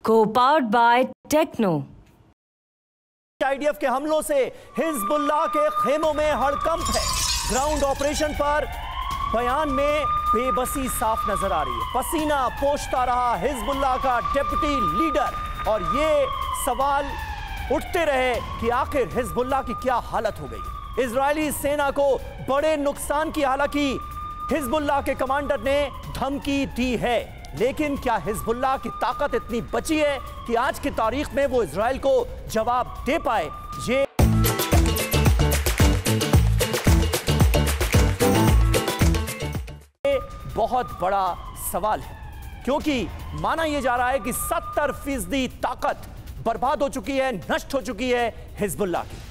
Co-powered by Techno। IDF के हमलों से हिजबुल्लाह के खेमों में हड़कंप है। ग्राउंड ऑपरेशन पर बयान में बेबसी साफ नजर आ रही है। पसीना पोंछता रहा हिजबुल्लाह का डिप्टी लीडर और ये सवाल उठते रहे कि आखिर हिजबुल्लाह की क्या हालत हो गई। इजरायली सेना को बड़े नुकसान की हालांकि हिजबुल्लाह के कमांडर ने धमकी दी है, लेकिन क्या हिजबुल्लाह की ताकत इतनी बची है कि आज की तारीख में वो इजराइल को जवाब दे पाए? ये बहुत बड़ा सवाल है, क्योंकि माना यह जा रहा है कि 70% ताकत बर्बाद हो चुकी है, नष्ट हो चुकी है हिजबुल्लाह की।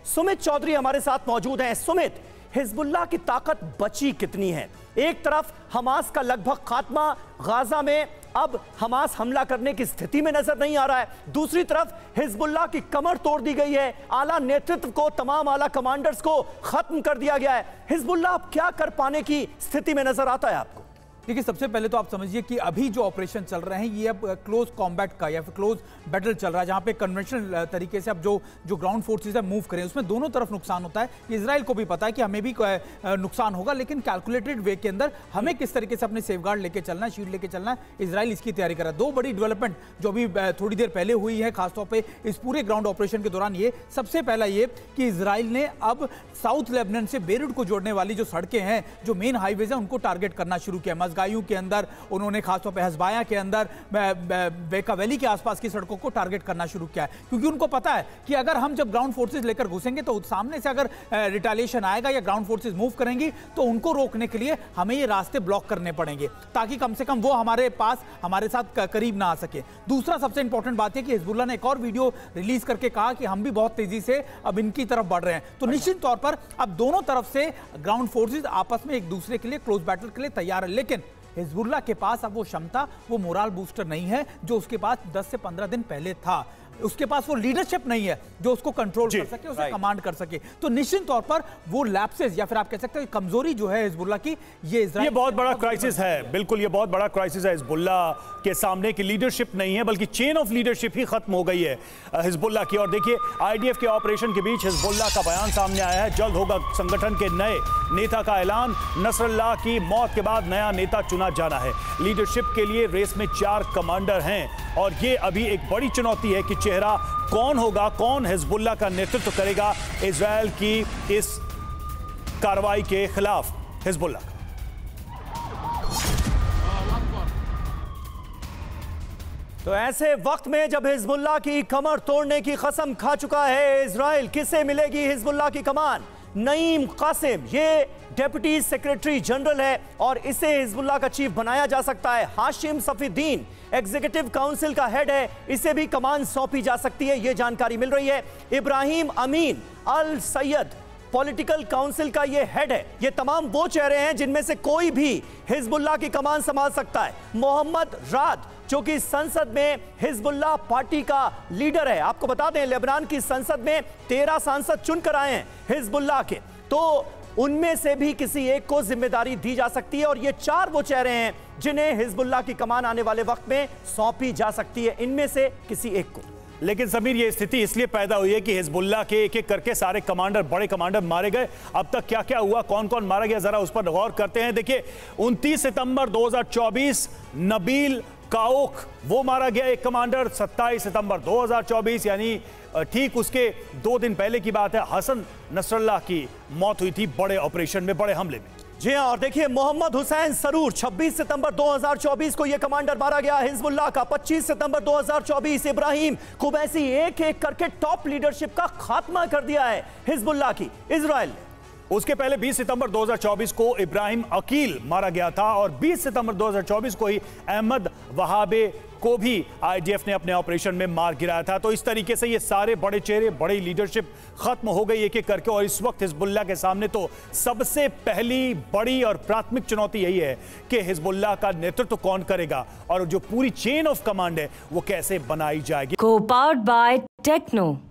सुमित चौधरी हमारे साथ मौजूद हैं। सुमित, हिजबुल्लाह की ताकत बची कितनी है? एक तरफ हमास का लगभग खात्मा, गाजा में अब हमास हमला करने की स्थिति में नजर नहीं आ रहा है। दूसरी तरफ हिजबुल्लाह की कमर तोड़ दी गई है, आला नेतृत्व को, तमाम आला कमांडर्स को खत्म कर दिया गया है। हिजबुल्लाह अब क्या कर पाने की स्थिति में नजर आता है आपको? देखिए, सबसे पहले तो आप समझिए कि अभी जो ऑपरेशन चल रहे हैं ये अब क्लोज कॉम्बैट का या फिर क्लोज बैटल चल रहा है, जहां पे कन्वेंशनल तरीके से अब जो ग्राउंड फोर्सेस है मूव करें, उसमें दोनों तरफ नुकसान होता है। इजराइल को भी पता है कि हमें भी नुकसान होगा, लेकिन कैलकुलेटेड वे के अंदर हमें किस तरीके से अपने सेफगार्ड लेके चलना है, शील्ड लेके चलना है, इजराइल इसकी तैयारी कर रहा है। दो बड़ी डेवलपमेंट जो अभी थोड़ी देर पहले हुई है, खासतौर पर इस पूरे ग्राउंड ऑपरेशन के दौरान, ये सबसे पहला ये कि इजराइल ने अब साउथ लेबनान से बेरूट को जोड़ने वाली जो सड़कें हैं, जो मेन हाईवेज हैं, उनको टारगेट करना शुरू किया। मज़गायू के अंदर उन्होंने खासतौर पे हज़बाया के अंदर, बेका वैली के आसपास की सड़कों को टारगेट करना शुरू किया है, क्योंकि उनको पता है कि अगर हम जब ग्राउंड फोर्सेस लेकर घुसेंगे तो सामने से अगर रिटेलिएशन आएगा या ग्राउंड फोर्सेस मूव करेंगी तो उनको रोकने के लिए हमें ये रास्ते ब्लॉक करने पड़ेंगे, ताकि कम से कम वो हमारे पास, हमारे साथ करीब ना आ सके। दूसरा सबसे इंपॉर्टेंट बात है कि हिजबुल्लाह ने एक और वीडियो रिलीज करके कहा कि हम भी बहुत तेजी से अब इनकी तरफ बढ़ रहे हैं। तो निश्चित तौर पर अब दोनों तरफ से ग्राउंड फोर्सेस आपस में एक दूसरे के लिए क्लोज बैटल के लिए तैयार है, लेकिन हिजबुल्लाह के पास अब वो क्षमता, वो मोरल बूस्टर नहीं है जो उसके पास 10 से 15 दिन पहले था। उसके पास वो लीडरशिप नहीं है जो उसको कंट्रोल कर सके, उसे कमांड कर सके। तो निश्चित तौर पर वो लैप्सेस या फिर आप कह सकते हैं कमजोरी जो है हिजबुल्लाह की, ये बहुत बड़ा क्राइसिस है। बिल्कुल, ये बहुत बड़ा क्राइसिस है हिजबुल्लाह के सामने की लीडरशिप नहीं है, बल्कि चेन ऑफ लीडरशिप ही खत्म हो गई है हिजबुल्लाह की। और देखिए, आईडीएफ के ऑपरेशन के बीच हिजबुल्लाह का बयान सामने आया है। जल्द होगा संगठन के नए नेता का ऐलान। नसरल्लाह की मौत के बाद नया नेता चुना जाना है। लीडरशिप के लिए रेस में 4 कमांडर हैं और ये अभी एक बड़ी चुनौती है कि चेहरा कौन होगा, कौन हिजबुल्लाह का नेतृत्व करेगा इजराइल की इस कार्रवाई के खिलाफ हिजबुल्लाह का। तो ऐसे वक्त में जब हिजबुल्लाह की कमर तोड़ने की कसम खा चुका है इजराइल, किसे मिलेगी हिजबुल्लाह की कमान? नईम कासिम, ये डेप्यूटी सेक्रेटरी जनरल है और इसे हिजबुल्लाह का चीफ बनाया जा सकता है। हाशिम सफीदीन एग्जीक्यूटिव काउंसिल का हेड है, इसे भी कमान सौंपी जा सकती है, यह जानकारी मिल रही है। इब्राहिम अमीन अल सैयद पॉलिटिकल काउंसिल का ये हेड है। ये तमाम वो चेहरे हैं जिनमें से कोई भी हिजबुल्लाह की कमान संभाल सकता है। मोहम्मद राद, जो कि संसद में हिजबुल्लाह पार्टी का लीडर है, आपको बता दें लेबनान की संसद में 13 सांसद चुनकर आए हैं हिजबुल्लाह के, तो उनमें से भी किसी एक को जिम्मेदारी दी जा सकती है। और ये 4 वो चेहरे हैं जिन्हें हिजबुल्लाह की कमान आने वाले वक्त में सौंपी जा सकती है, इनमें से किसी एक को। लेकिन समीर, ये स्थिति इसलिए पैदा हुई है कि हिजबुल्लाह के एक एक करके सारे कमांडर, बड़े कमांडर मारे गए। अब तक क्या क्या हुआ, कौन कौन मारा गया, जरा उस पर गौर करते हैं। देखिए, 29 सितंबर 2024 नबील काओक वो मारा गया, एक कमांडर। 27 सितंबर 2024 यानी ठीक उसके 2 दिन पहले की बात है, हसन नसरल्लाह की मौत हुई थी बड़े ऑपरेशन में, बड़े हमले में। जी हां, और देखिए मोहम्मद हुसैन सरूर 26 सितंबर 2024 को यह कमांडर मारा गया हिजबुल्लाह का। 25 सितंबर 2024 इब्राहिम कुबैसी, एक एक करके टॉप लीडरशिप का खात्मा कर दिया है हिजबुल्लाह की इजराइल ने। उसके पहले 20 सितंबर 2024 को इब्राहिम अकील मारा गया था और 20 सितंबर 2024 को ही अहमद वहाबे को भी आईडीएफ ने अपने ऑपरेशन में मार गिराया था। तो इस तरीके से ये सारे बड़े चेहरे, बड़ी लीडरशिप खत्म हो गई एक एक करके। और इस वक्त हिजबुल्लाह के सामने तो सबसे पहली बड़ी और प्राथमिक चुनौती यही है कि हिजबुल्लाह का नेतृत्व कौन करेगा और जो पूरी चेन ऑफ कमांड है वो कैसे बनाई जाएगी। Co-powered by Techno।